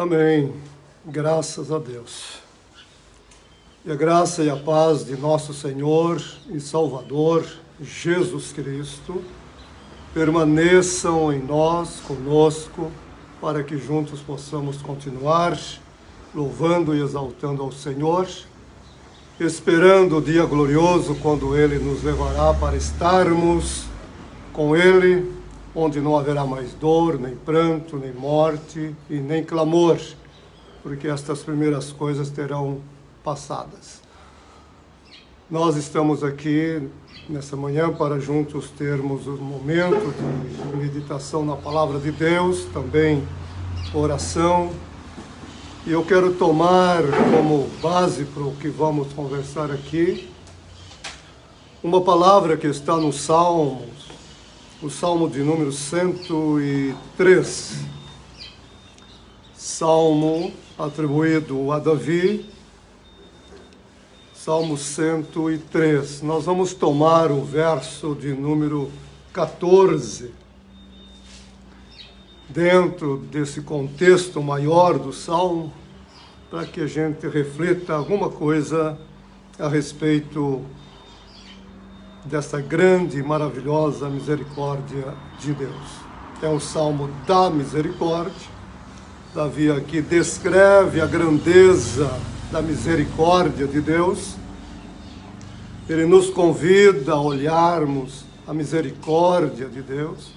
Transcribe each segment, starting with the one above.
Amém. Graças a Deus. E a graça e a paz de nosso Senhor e Salvador, Jesus Cristo, permaneçam em nós, conosco, para que juntos possamos continuar louvando e exaltando ao Senhor, esperando o dia glorioso quando Ele nos levará para estarmos com Ele, onde não haverá mais dor, nem pranto, nem morte e nem clamor, porque estas primeiras coisas terão passadas. Nós estamos aqui nessa manhã para juntos termos um momento de meditação na Palavra de Deus, também oração. E eu quero tomar como base para o que vamos conversar aqui, uma palavra que está no Salmos, o Salmo de número 103. Salmo atribuído a Davi, Salmo 103. Nós vamos tomar o verso de número 14. Dentro desse contexto maior do Salmo, para que a gente reflita alguma coisa a respeito dessa grande e maravilhosa misericórdia de Deus. É um salmo da misericórdia. Davi aqui descreve a grandeza da misericórdia de Deus. Ele nos convida a olharmos a misericórdia de Deus,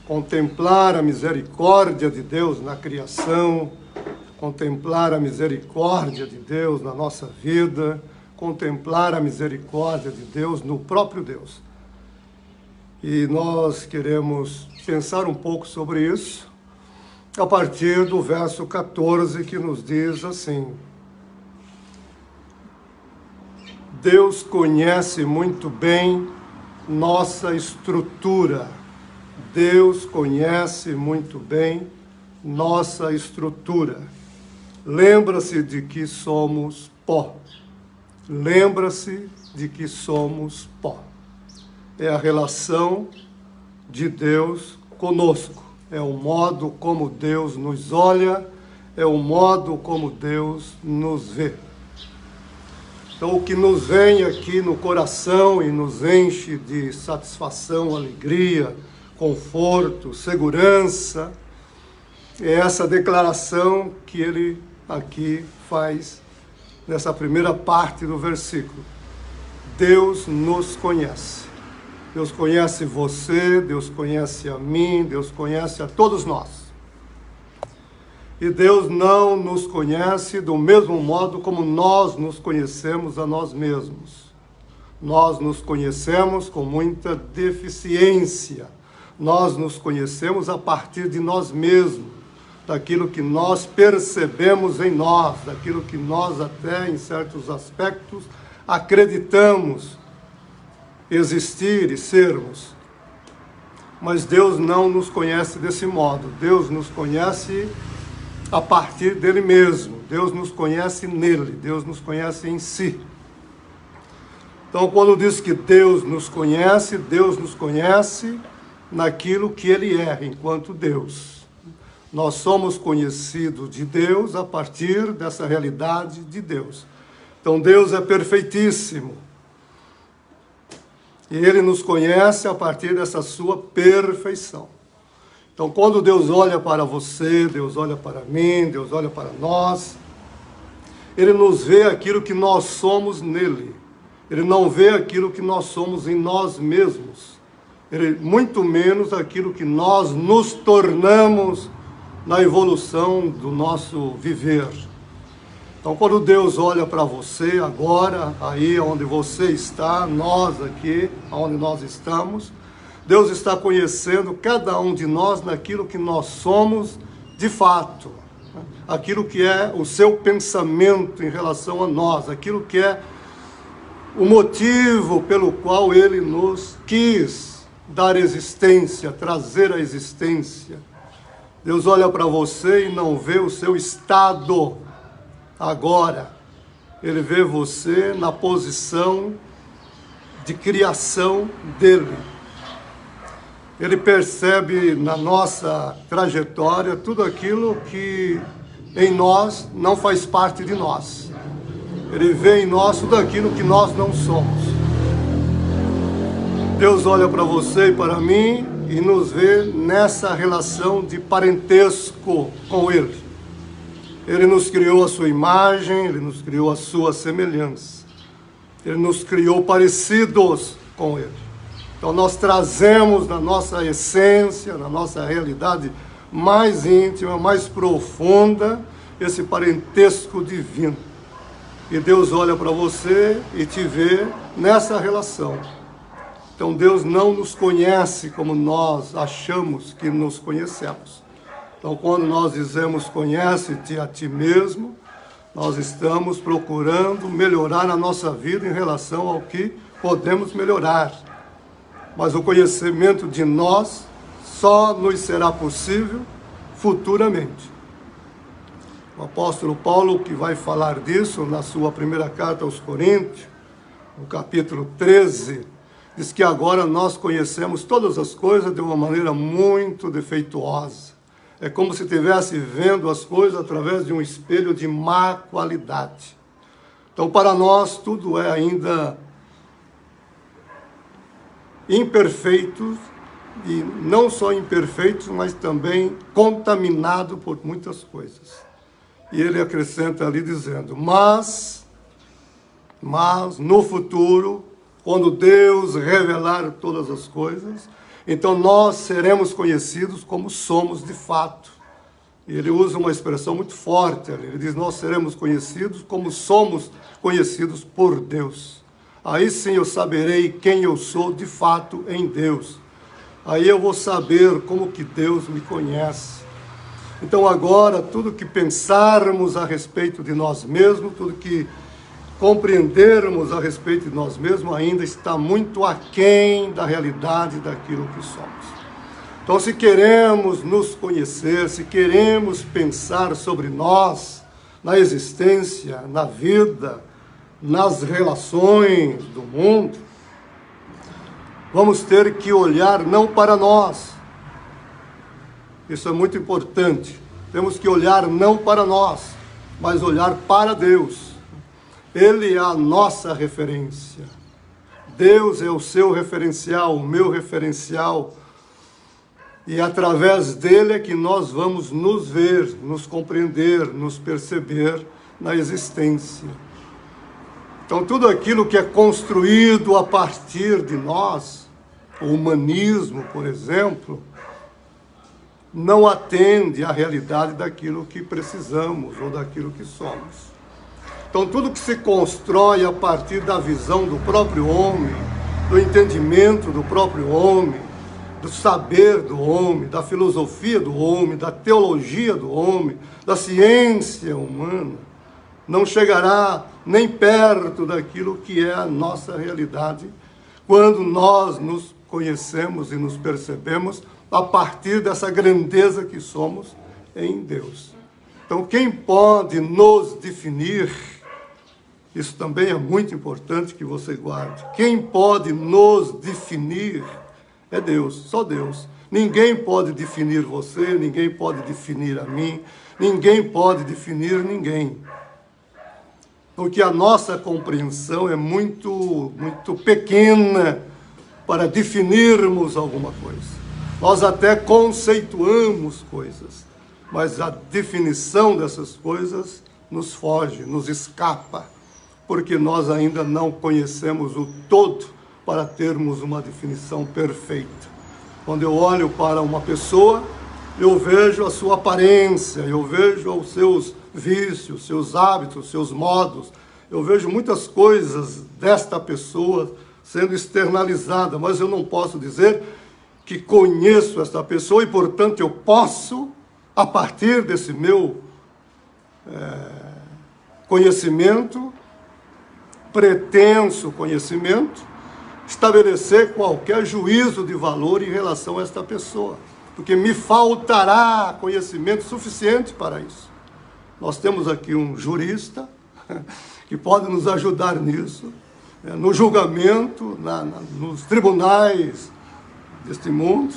contemplar a misericórdia de Deus na criação, contemplar a misericórdia de Deus na nossa vida, contemplar a misericórdia de Deus no próprio Deus. E nós queremos pensar um pouco sobre isso a partir do verso 14, que nos diz assim: Deus conhece muito bem nossa estrutura. Deus conhece muito bem nossa estrutura. Lembra-se de que somos pó. Lembra-se de que somos pó. É a relação de Deus conosco. É o modo como Deus nos olha, é o modo como Deus nos vê. Então, o que nos vem aqui no coração e nos enche de satisfação, alegria, conforto, segurança, é essa declaração que ele aqui faz nessa primeira parte do versículo. Deus nos conhece. Deus conhece você, Deus conhece a mim, Deus conhece a todos nós. E Deus não nos conhece do mesmo modo como nós nos conhecemos a nós mesmos. Nós nos conhecemos com muita deficiência. Nós nos conhecemos a partir de nós mesmos, daquilo que nós percebemos em nós, daquilo que nós até em certos aspectos acreditamos existir e sermos. Mas Deus não nos conhece desse modo. Deus nos conhece a partir dele mesmo. Deus nos conhece nele. Deus nos conhece em si. Então, quando diz que Deus nos conhece naquilo que ele é, enquanto Deus. Nós somos conhecidos de Deus a partir dessa realidade de Deus. Então, Deus é perfeitíssimo. E Ele nos conhece a partir dessa sua perfeição. Então, quando Deus olha para você, Deus olha para mim, Deus olha para nós, Ele nos vê aquilo que nós somos nele. Ele não vê aquilo que nós somos em nós mesmos. Ele, muito menos aquilo que nós nos tornamos na evolução do nosso viver. Então, quando Deus olha para você agora, aí onde você está, nós aqui, onde nós estamos, Deus está conhecendo cada um de nós naquilo que nós somos de fato. Aquilo que é o seu pensamento em relação a nós, aquilo que é o motivo pelo qual Ele nos quis dar existência, trazer a existência. Deus olha para você e não vê o seu estado agora. Ele vê você na posição de criação dele. Ele percebe na nossa trajetória tudo aquilo que em nós não faz parte de nós. Ele vê em nós tudo aquilo que nós não somos. Deus olha para você e para mim e nos vê nessa relação de parentesco com Ele. Ele nos criou a sua imagem, Ele nos criou a sua semelhança. Ele nos criou parecidos com Ele. Então nós trazemos na nossa essência, na nossa realidade mais íntima, mais profunda, esse parentesco divino. E Deus olha para você e te vê nessa relação. Então Deus não nos conhece como nós achamos que nos conhecemos. Então quando nós dizemos conhece-te a ti mesmo, nós estamos procurando melhorar a nossa vida em relação ao que podemos melhorar. Mas o conhecimento de nós só nos será possível futuramente. O apóstolo Paulo, que vai falar disso na sua primeira carta aos Coríntios, no capítulo 13, diz que agora nós conhecemos todas as coisas de uma maneira muito defeituosa. É como se estivesse vendo as coisas através de um espelho de má qualidade. Então, para nós, tudo é ainda imperfeito, e não só imperfeito, mas também contaminado por muitas coisas. E ele acrescenta ali dizendo, mas no futuro, quando Deus revelar todas as coisas, então nós seremos conhecidos como somos de fato. E ele usa uma expressão muito forte ali. Ele diz, nós seremos conhecidos como somos conhecidos por Deus. Aí sim eu saberei quem eu sou de fato em Deus. Aí eu vou saber como que Deus me conhece. Então agora, tudo que pensarmos a respeito de nós mesmos, tudo que compreendermos a respeito de nós mesmos, ainda está muito aquém da realidade daquilo que somos. Então, se queremos nos conhecer, se queremos pensar sobre nós, na existência, na vida, nas relações do mundo, vamos ter que olhar não para nós. Isso é muito importante. Temos que olhar não para nós, mas olhar para Deus. Ele é a nossa referência. Deus é o seu referencial, o meu referencial. E através dele é que nós vamos nos ver, nos compreender, nos perceber na existência. Então, tudo aquilo que é construído a partir de nós, o humanismo, por exemplo, não atende à realidade daquilo que precisamos ou daquilo que somos. Então, tudo que se constrói a partir da visão do próprio homem, do entendimento do próprio homem, do saber do homem, da filosofia do homem, da teologia do homem, da ciência humana, não chegará nem perto daquilo que é a nossa realidade, quando nós nos conhecemos e nos percebemos a partir dessa grandeza que somos em Deus. Então, quem pode nos definir, isso também é muito importante que você guarde, quem pode nos definir é Deus, só Deus. Ninguém pode definir você, ninguém pode definir a mim, ninguém pode definir ninguém. Porque a nossa compreensão é muito pequena para definirmos alguma coisa. Nós até conceituamos coisas, mas a definição dessas coisas nos foge, nos escapa, porque nós ainda não conhecemos o todo para termos uma definição perfeita. Quando eu olho para uma pessoa, eu vejo a sua aparência, eu vejo os seus vícios, seus hábitos, seus modos, eu vejo muitas coisas desta pessoa sendo externalizada, mas eu não posso dizer que conheço esta pessoa e, portanto, eu posso, a partir desse meu conhecimento, pretenso conhecimento, estabelecer qualquer juízo de valor em relação a esta pessoa, porque me faltará conhecimento suficiente para isso. Nós temos aqui um jurista que pode nos ajudar nisso, no julgamento, nos tribunais deste mundo,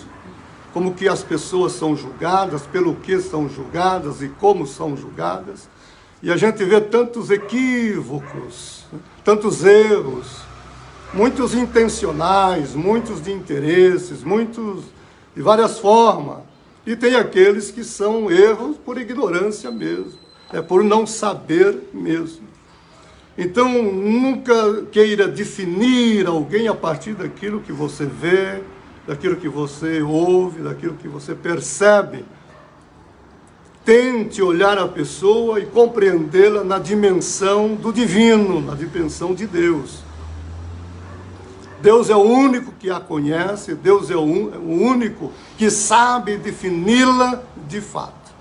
como que as pessoas são julgadas, pelo que são julgadas e como são julgadas. E a gente vê tantos equívocos, tantos erros, muitos intencionais, muitos de interesses, muitos de várias formas. E tem aqueles que são erros por ignorância mesmo, por não saber mesmo. Então, nunca queira definir alguém a partir daquilo que você vê, daquilo que você ouve, daquilo que você percebe. Tente olhar a pessoa e compreendê-la na dimensão do divino, na dimensão de Deus. Deus é o único que a conhece, Deus é o único que sabe defini-la de fato.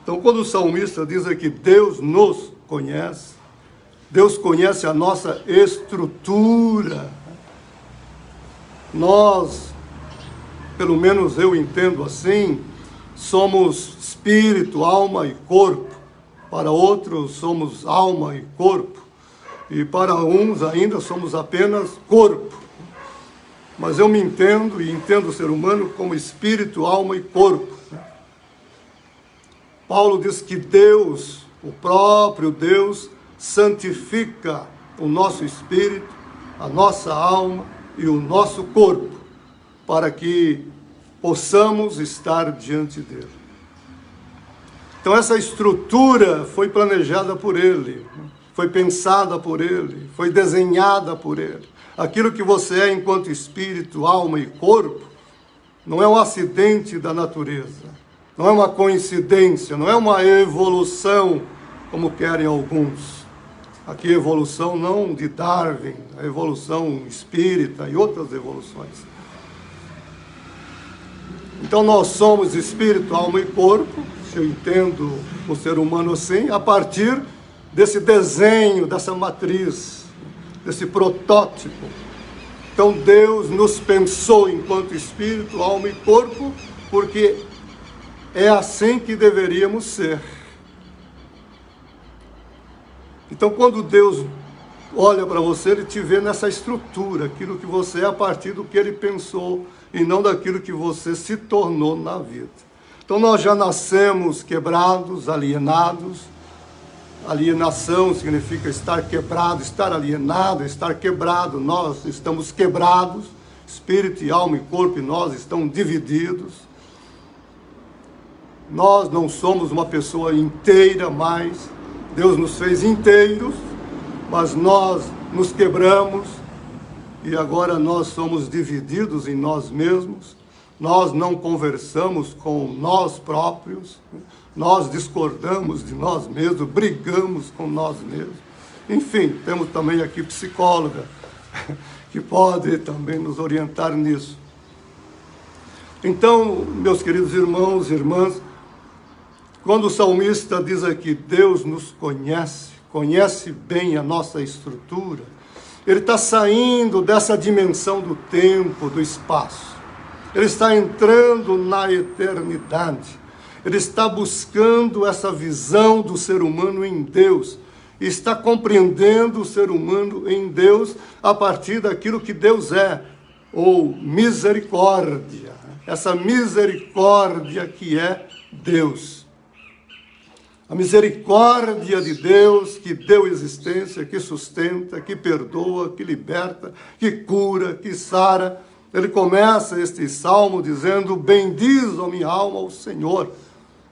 Então, quando o salmista diz aqui, Deus nos conhece, Deus conhece a nossa estrutura. Nós, pelo menos eu entendo assim, somos espírito, alma e corpo. Para outros somos alma e corpo. E para uns ainda somos apenas corpo. Mas eu me entendo e entendo o ser humano como espírito, alma e corpo. Paulo diz que Deus, o próprio Deus, santifica o nosso espírito, a nossa alma e o nosso corpo, para que possamos estar diante dele. Então essa estrutura foi planejada por ele, foi pensada por ele, foi desenhada por ele. Aquilo que você é enquanto espírito, alma e corpo, não é um acidente da natureza, não é uma coincidência, não é uma evolução, como querem alguns. Aqui evolução não de Darwin, a evolução espírita e outras evoluções. Então nós somos espírito, alma e corpo, se eu entendo o ser humano assim, a partir desse desenho, dessa matriz, desse protótipo. Então Deus nos pensou enquanto espírito, alma e corpo, porque é assim que deveríamos ser. Então quando Deus olha para você, Ele te vê nessa estrutura, aquilo que você é a partir do que Ele pensou e não daquilo que você se tornou na vida. Então nós já nascemos quebrados, alienados. Alienação significa estar quebrado, estar alienado, estar quebrado. Nós estamos quebrados, espírito e alma e corpo e nós estamos divididos. Nós não somos uma pessoa inteira mais. Deus nos fez inteiros, mas nós nos quebramos e agora nós somos divididos em nós mesmos. Nós não conversamos com nós próprios, nós discordamos de nós mesmos, brigamos com nós mesmos. Enfim, temos também aqui psicóloga, que pode também nos orientar nisso. Então, meus queridos irmãos e irmãs, quando o salmista diz aqui, Deus nos conhece, conhece bem a nossa estrutura, ele está saindo dessa dimensão do tempo, do espaço. Ele está entrando na eternidade. Ele está buscando essa visão do ser humano em Deus. E está compreendendo o ser humano em Deus a partir daquilo que Deus é, ou misericórdia. Essa misericórdia que é Deus. A misericórdia de Deus que deu existência, que sustenta, que perdoa, que liberta, que cura, que sara. Ele começa este salmo dizendo, bendiz, ó minha alma, ao Senhor.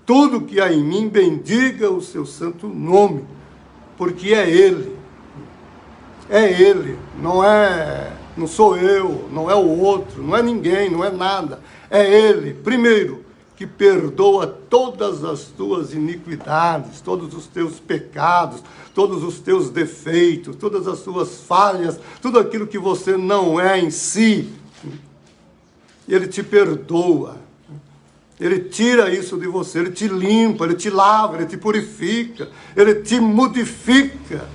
Tudo que há em mim, bendiga o seu santo nome, porque é Ele. É Ele, não sou eu, não é o outro, não é ninguém, não é nada. É Ele, primeiro, que perdoa todas as tuas iniquidades, todos os teus pecados, todos os teus defeitos, todas as tuas falhas, tudo aquilo que você não é em si. Ele te perdoa, Ele tira isso de você, Ele te limpa, Ele te lava, Ele te purifica, Ele te modifica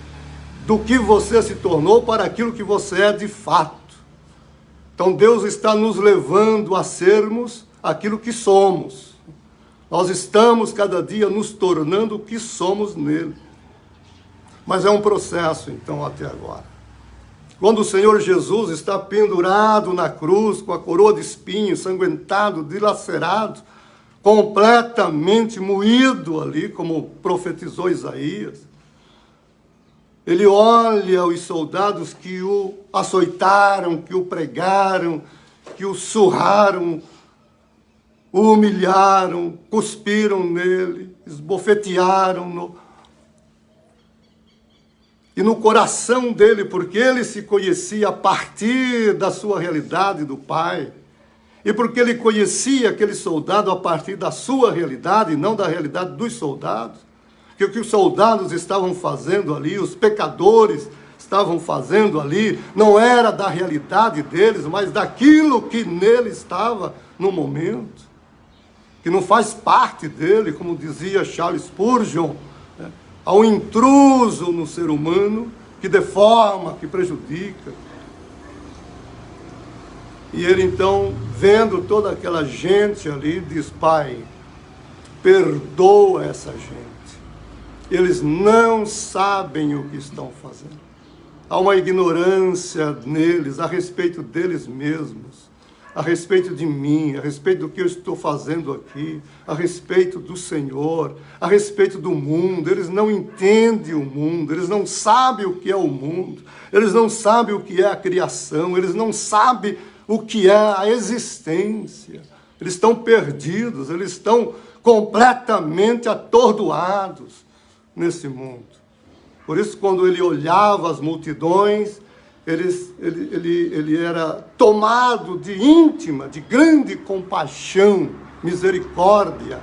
do que você se tornou para aquilo que você é de fato. Então Deus está nos levando a sermos aquilo que somos. Nós estamos cada dia nos tornando o que somos nele. Mas é um processo então até agora. Quando o Senhor Jesus está pendurado na cruz, com a coroa de espinhos, ensanguentado, dilacerado, completamente moído ali, como profetizou Isaías, ele olha os soldados que o açoitaram, que o pregaram, que o surraram, o humilharam, cuspiram nele, esbofetearam-no. E no coração dele, porque ele se conhecia a partir da sua realidade do Pai, e porque ele conhecia aquele soldado a partir da sua realidade, e não da realidade dos soldados, que o que os soldados estavam fazendo ali, os pecadores estavam fazendo ali, não era da realidade deles, mas daquilo que nele estava no momento, que não faz parte dele, como dizia Charles Spurgeon, né? Há um intruso no ser humano que deforma, que prejudica. E ele então, vendo toda aquela gente ali, diz: Pai, perdoa essa gente. Eles não sabem o que estão fazendo. Há uma ignorância neles, a respeito deles mesmos, a respeito de mim, a respeito do que eu estou fazendo aqui, a respeito do Senhor, a respeito do mundo. Eles não entendem o mundo, eles não sabem o que é o mundo, eles não sabem o que é a criação, eles não sabem o que é a existência. Eles estão perdidos, eles estão completamente atordoados nesse mundo. Por isso, quando ele olhava as multidões, ele era tomado de íntima, de grande compaixão, misericórdia.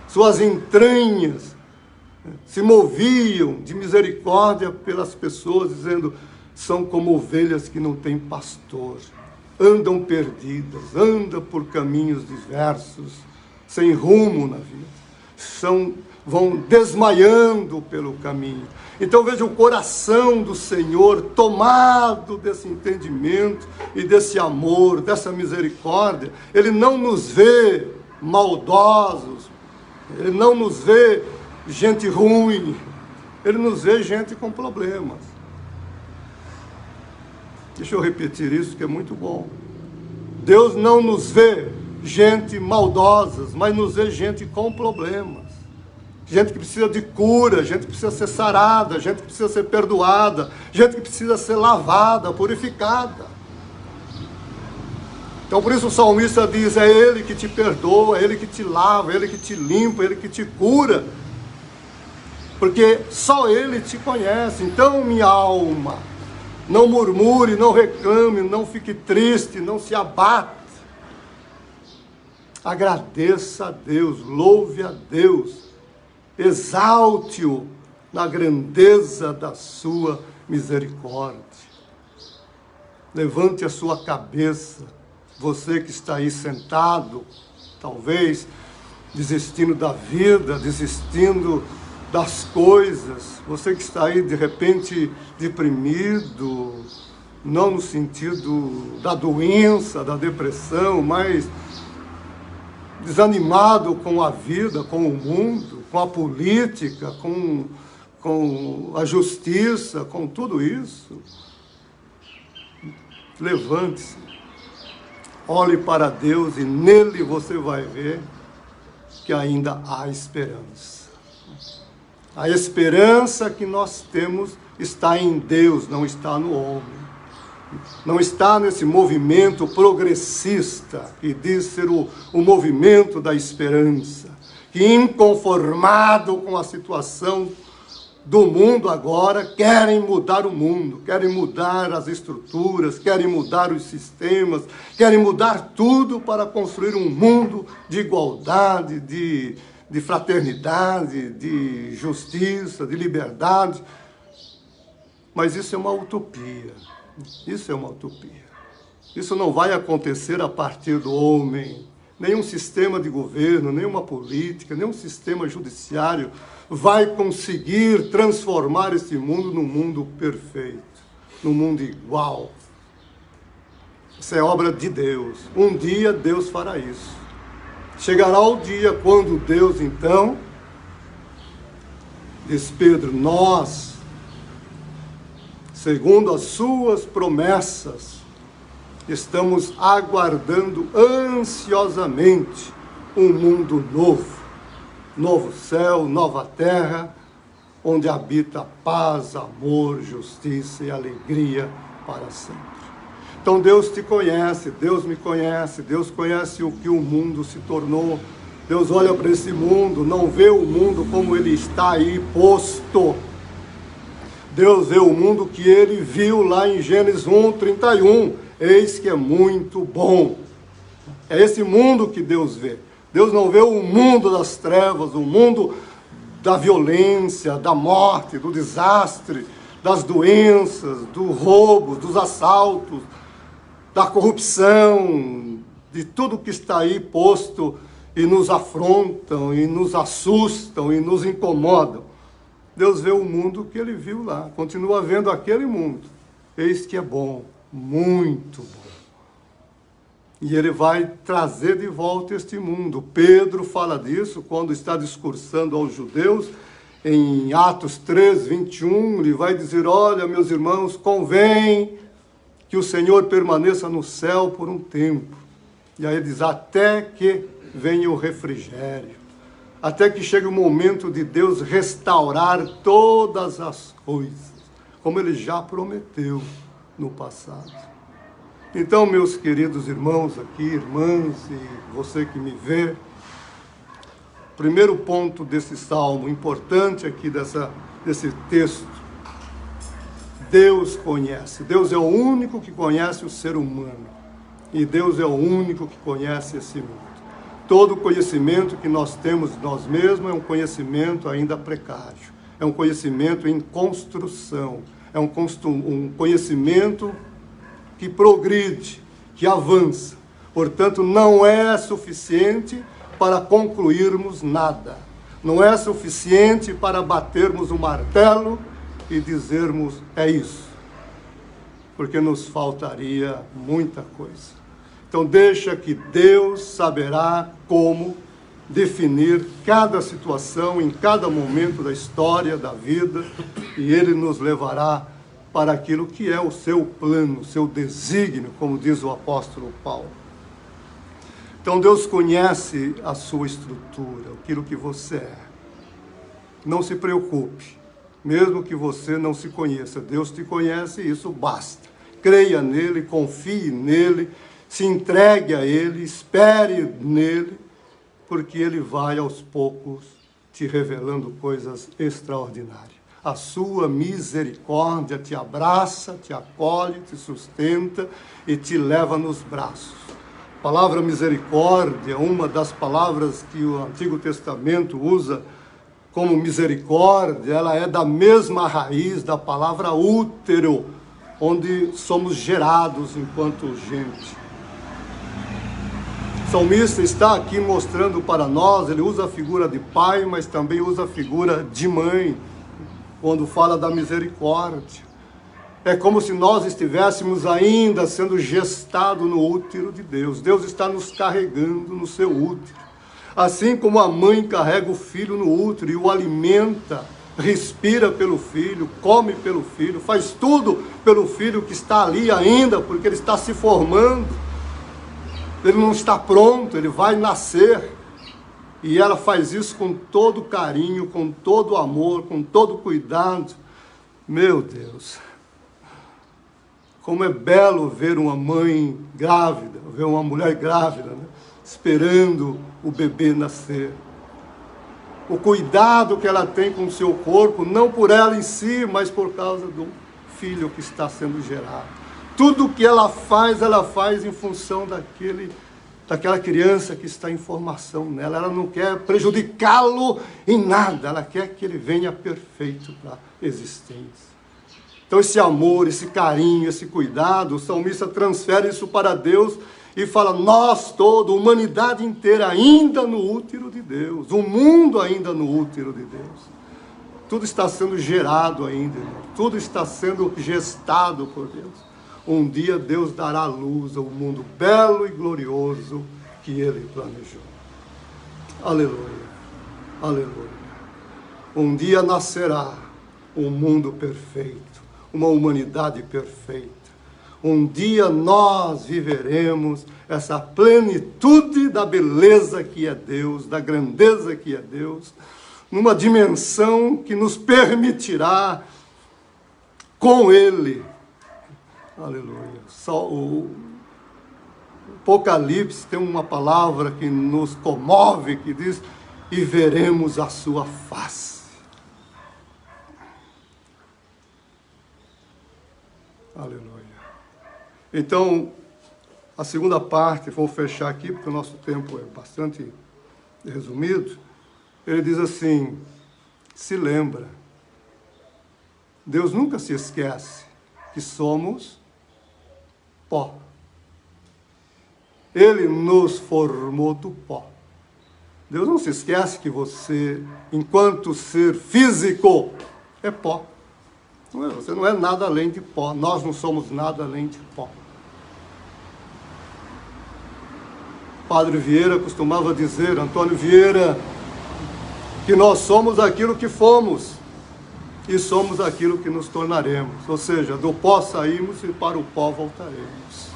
Suas entranhas se moviam de misericórdia pelas pessoas, dizendo: são como ovelhas que não têm pastor, andam perdidas, andam por caminhos diversos, sem rumo na vida, vão desmaiando pelo caminho. Então veja o coração do Senhor tomado desse entendimento e desse amor, dessa misericórdia. Ele não nos vê maldosos, ele não nos vê gente ruim, ele nos vê gente com problemas. Deixa eu repetir isso, que é muito bom. Deus não nos vê gente maldosas, mas nos vê gente com problemas. Gente que precisa de cura, gente que precisa ser sarada, gente que precisa ser perdoada, gente que precisa ser lavada, purificada. Então por isso o salmista diz: é Ele que te perdoa, é Ele que te lava, é Ele que te limpa, é Ele que te cura. Porque só Ele te conhece. Então, minha alma, não murmure, não reclame, não fique triste, não se abate. Agradeça a Deus, louve a Deus. Exalte-o na grandeza da sua misericórdia. Levante a sua cabeça, você que está aí sentado, talvez desistindo da vida, desistindo das coisas, você que está aí de repente deprimido, não no sentido da doença, da depressão, mas desanimado com a vida, com o mundo, com a política, com a justiça, com tudo isso. Levante-se, olhe para Deus e nele você vai ver que ainda há esperança. A esperança que nós temos está em Deus, não está no homem. Não está nesse movimento progressista que diz ser o movimento da esperança, que inconformado com a situação do mundo agora, querem mudar o mundo, querem mudar as estruturas, querem mudar os sistemas, querem mudar tudo para construir um mundo de igualdade, de fraternidade, de justiça, de liberdade. Mas isso é uma utopia. Isso é uma utopia. Isso não vai acontecer a partir do homem. Nenhum sistema de governo, nenhuma política, nenhum sistema judiciário vai conseguir transformar esse mundo num mundo perfeito, num mundo igual. Isso é obra de Deus. Um dia Deus fará isso. Chegará o dia quando Deus, então, diz Pedro, nós segundo as suas promessas, estamos aguardando ansiosamente um mundo novo, novo céu, nova terra, onde habita paz, amor, justiça e alegria para sempre. Então Deus te conhece, Deus me conhece, Deus conhece o que o mundo se tornou. Deus olha para esse mundo, não vê o mundo como ele está aí posto. Deus vê o mundo que ele viu lá em Gênesis 1:31. Eis que é muito bom. É esse mundo que Deus vê. Deus não vê o mundo das trevas, o mundo da violência, da morte, do desastre, das doenças, do roubo, dos assaltos, da corrupção, de tudo que está aí posto e nos afrontam, e nos assustam, e nos incomodam. Deus vê o mundo que ele viu lá, continua vendo aquele mundo. Eis que é bom, muito bom. E ele vai trazer de volta este mundo. Pedro fala disso quando está discursando aos judeus, em Atos 3:21, ele vai dizer: olha, meus irmãos, convém que o Senhor permaneça no céu por um tempo. E aí ele diz: até que venha o refrigério, até que chegue o momento de Deus restaurar todas as coisas, como ele já prometeu no passado. Então, meus queridos irmãos aqui, irmãs, e você que me vê, primeiro ponto desse salmo, importante aqui desse texto: Deus conhece. Deus é o único que conhece o ser humano. E Deus é o único que conhece esse mundo. Todo conhecimento que nós temos de nós mesmos é um conhecimento ainda precário. É um conhecimento em construção. É um conhecimento que progride, que avança. Portanto, não é suficiente para concluirmos nada. Não é suficiente para batermos o martelo e dizermos: é isso. Porque nos faltaria muita coisa. Então deixa que Deus saberá como definir cada situação, em cada momento da história, da vida, e Ele nos levará para aquilo que é o seu plano, o seu desígnio, como diz o apóstolo Paulo. Então Deus conhece a sua estrutura, aquilo que você é. Não se preocupe, mesmo que você não se conheça, Deus te conhece e isso basta. Creia nele, confie nele, se entregue a ele, espere nele, porque ele vai aos poucos te revelando coisas extraordinárias. A sua misericórdia te abraça, te acolhe, te sustenta e te leva nos braços. A palavra misericórdia, uma das palavras que o Antigo Testamento usa como misericórdia, ela é da mesma raiz da palavra útero, onde somos gerados enquanto gente. O salmista está aqui mostrando para nós, ele usa a figura de pai, mas também usa a figura de mãe, quando fala da misericórdia. É como se nós estivéssemos ainda sendo gestados no útero de Deus. Deus está nos carregando no seu útero. Assim como a mãe carrega o filho no útero e o alimenta, respira pelo filho, come pelo filho, faz tudo pelo filho que está ali ainda, porque ele está se formando. Ele não está pronto, ele vai nascer. E ela faz isso com todo carinho, com todo amor, com todo cuidado. Meu Deus, como é belo ver uma mãe grávida, ver uma mulher grávida, né? Esperando o bebê nascer. O cuidado que ela tem com o seu corpo, não por ela em si, mas por causa do filho que está sendo gerado. Tudo que ela faz em função daquela criança que está em formação nela. Ela não quer prejudicá-lo em nada, ela quer que ele venha perfeito para a existência. Então esse amor, esse carinho, esse cuidado, o salmista transfere isso para Deus e fala: nós todos, a humanidade inteira ainda no útero de Deus, o mundo ainda no útero de Deus. Tudo está sendo gerado ainda, tudo está sendo gestado por Deus. Um dia Deus dará luz ao mundo belo e glorioso que Ele planejou. Aleluia, aleluia. Um dia nascerá um mundo perfeito, uma humanidade perfeita. Um dia nós viveremos essa plenitude da beleza que é Deus, da grandeza que é Deus, numa dimensão que nos permitirá com Ele. Aleluia. Só o Apocalipse tem uma palavra que nos comove, que diz: e veremos a sua face. Aleluia. Então, a segunda parte, vou fechar aqui, porque o nosso tempo é bastante resumido. Ele diz assim: se lembra, Deus nunca se esquece que somos pó. Ele nos formou do pó. Deus não se esquece que você, enquanto ser físico, é pó. Você não é nada além de pó. Nós não somos nada além de pó. Padre Vieira costumava dizer, Antônio Vieira, que nós somos aquilo que fomos e somos aquilo que nos tornaremos. Ou seja, do pó saímos e para o pó voltaremos.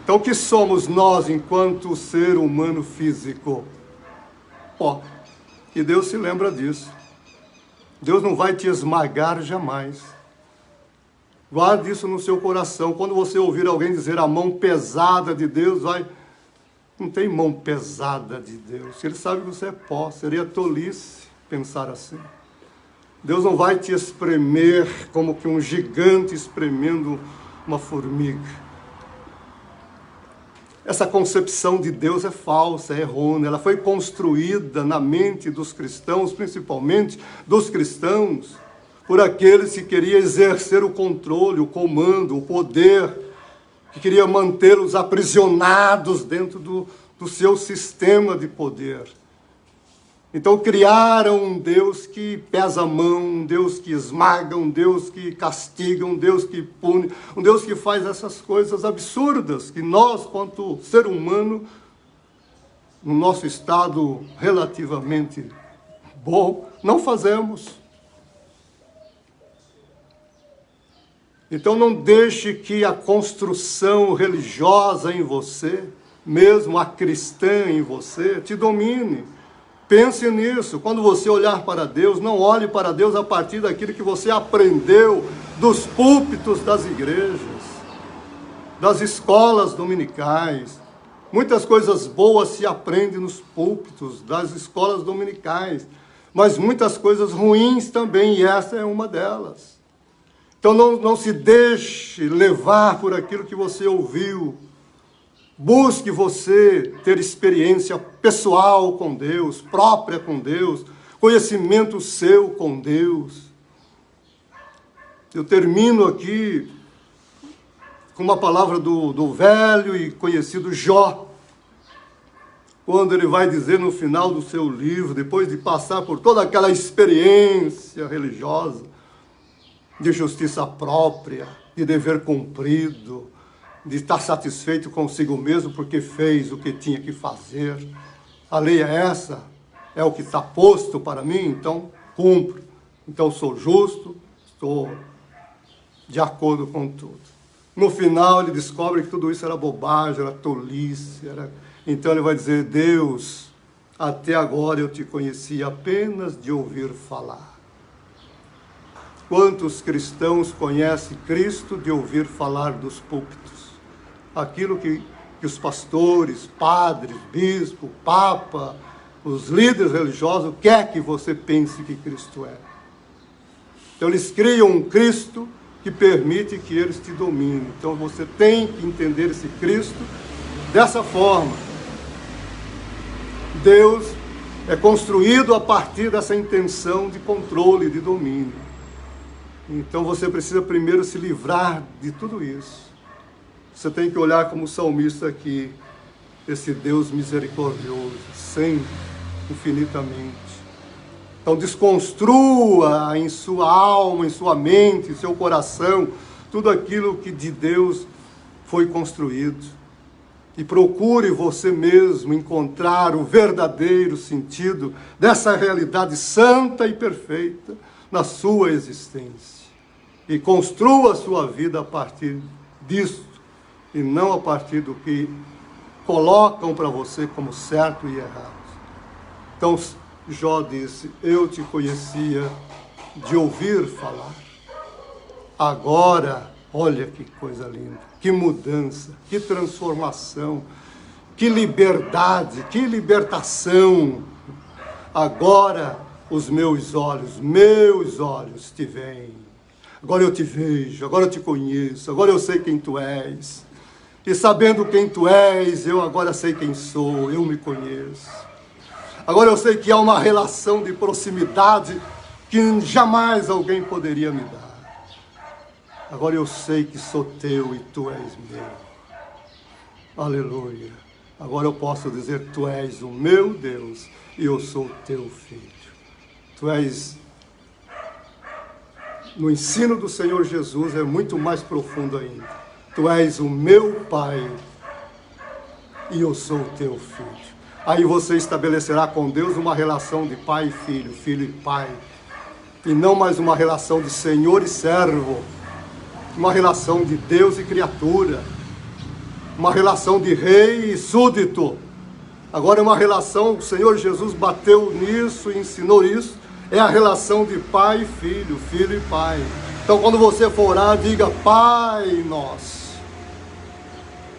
Então, o que somos nós enquanto ser humano físico? Pó. E Deus se lembra disso. Deus não vai te esmagar jamais. Guarde isso no seu coração. Quando você ouvir alguém dizer a mão pesada de Deus, não tem mão pesada de Deus. Ele sabe que você é pó. Seria tolice pensar assim. Deus não vai te espremer como que um gigante espremendo uma formiga. Essa concepção de Deus é falsa, é errônea. Ela foi construída na mente dos cristãos, principalmente dos cristãos, por aqueles que queriam exercer o controle, o comando, o poder, que queriam mantê-los aprisionados dentro do seu sistema de poder. Então criaram um Deus que pesa a mão, um Deus que esmaga, um Deus que castiga, um Deus que pune, um Deus que faz essas coisas absurdas que nós, quanto ser humano, no nosso estado relativamente bom, não fazemos. Então não deixe que a construção religiosa em você, mesmo a cristã em você, te domine. Pense nisso. Quando você olhar para Deus, não olhe para Deus a partir daquilo que você aprendeu dos púlpitos das igrejas, das escolas dominicais. Muitas coisas boas se aprendem nos púlpitos das escolas dominicais, mas muitas coisas ruins também, e essa é uma delas. Então não se deixe levar por aquilo que você ouviu. Busque você ter experiência pessoal com Deus, própria com Deus, conhecimento seu com Deus. Eu termino aqui com uma palavra do velho e conhecido Jó, quando ele vai dizer no final do seu livro, depois de passar por toda aquela experiência religiosa, de justiça própria, de dever cumprido, de estar satisfeito consigo mesmo porque fez o que tinha que fazer. A lei é essa, é o que está posto para mim, então cumpro. Então sou justo, estou de acordo com tudo. No final ele descobre que tudo isso era bobagem, era tolice. Então ele vai dizer: Deus, até agora eu te conheci apenas de ouvir falar. Quantos cristãos conhecem Cristo de ouvir falar dos púlpitos? Aquilo que os pastores, padres, bispo, papa, os líderes religiosos querem que você pense que Cristo é. Então eles criam um Cristo que permite que eles te dominem. Então você tem que entender esse Cristo dessa forma. Deus é construído a partir dessa intenção de controle, de domínio. Então você precisa primeiro se livrar de tudo isso. Você tem que olhar como salmista aqui, esse Deus misericordioso, sempre, infinitamente. Então desconstrua em sua alma, em sua mente, em seu coração, tudo aquilo que de Deus foi construído. E procure você mesmo encontrar o verdadeiro sentido dessa realidade santa e perfeita, na sua existência. E construa a sua vida a partir disso, e não a partir do que colocam para você como certo e errado. Então Jó disse: eu te conhecia de ouvir falar. Agora, olha que coisa linda, que mudança, que transformação, que liberdade, que libertação. Agora os meus olhos te veem. Agora eu te vejo, agora eu te conheço, agora eu sei quem tu és. E sabendo quem tu és, eu agora sei quem sou, eu me conheço. Agora eu sei que há uma relação de proximidade que jamais alguém poderia me dar. Agora eu sei que sou teu e tu és meu. Aleluia. Agora eu posso dizer: tu és o meu Deus e eu sou o teu filho. Tu és... No ensino do Senhor Jesus é muito mais profundo ainda. Tu és o meu Pai e eu sou o teu filho. Aí você estabelecerá com Deus uma relação de pai e filho, filho e pai. E não mais uma relação de senhor e servo. Uma relação de Deus e criatura. Uma relação de rei e súdito. Agora é uma relação, o Senhor Jesus bateu nisso, ensinou isso. É a relação de pai e filho, filho e pai. Então quando você for orar, diga: Pai nosso.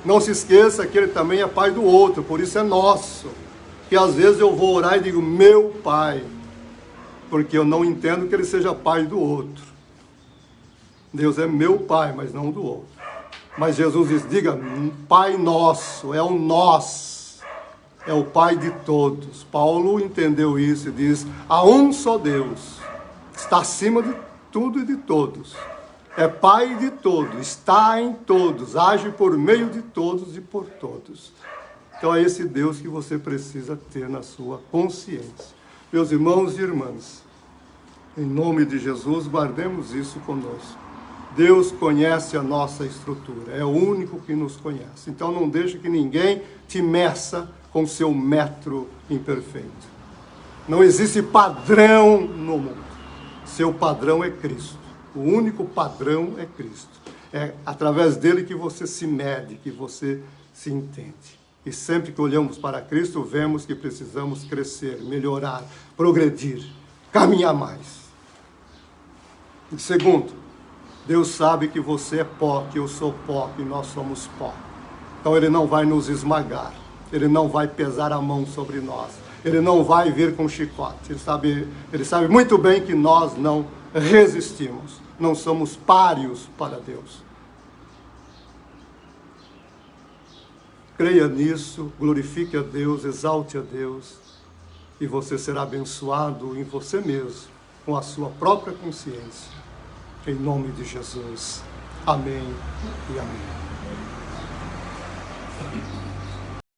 Não se esqueça que ele também é pai do outro, por isso é nosso. Que às vezes eu vou orar e digo: meu pai, porque eu não entendo que ele seja pai do outro. Deus é meu pai, mas não do outro. Mas Jesus diz: diga Pai nosso, é o nós. É o Pai de todos. Paulo entendeu isso e diz: há um só Deus, está acima de tudo e de todos. É Pai de todos, está em todos, age por meio de todos e por todos. Então é esse Deus que você precisa ter na sua consciência. Meus irmãos e irmãs, em nome de Jesus, guardemos isso conosco. Deus conhece a nossa estrutura, é o único que nos conhece. Então não deixe que ninguém te meça com seu metro imperfeito. Não existe padrão no mundo. Seu padrão é Cristo. O único padrão é Cristo. É através dele que você se mede, que você se entende. E sempre que olhamos para Cristo, vemos que precisamos crescer, melhorar, progredir, caminhar mais. E segundo, Deus sabe que você é pó, que eu sou pó, que nós somos pó. Então ele não vai nos esmagar. Ele não vai pesar a mão sobre nós. Ele não vai vir com chicote. Ele sabe muito bem que nós não resistimos. Não somos páreos para Deus. Creia nisso, glorifique a Deus, exalte a Deus. E você será abençoado em você mesmo, com a sua própria consciência. Em nome de Jesus. Amém e amém.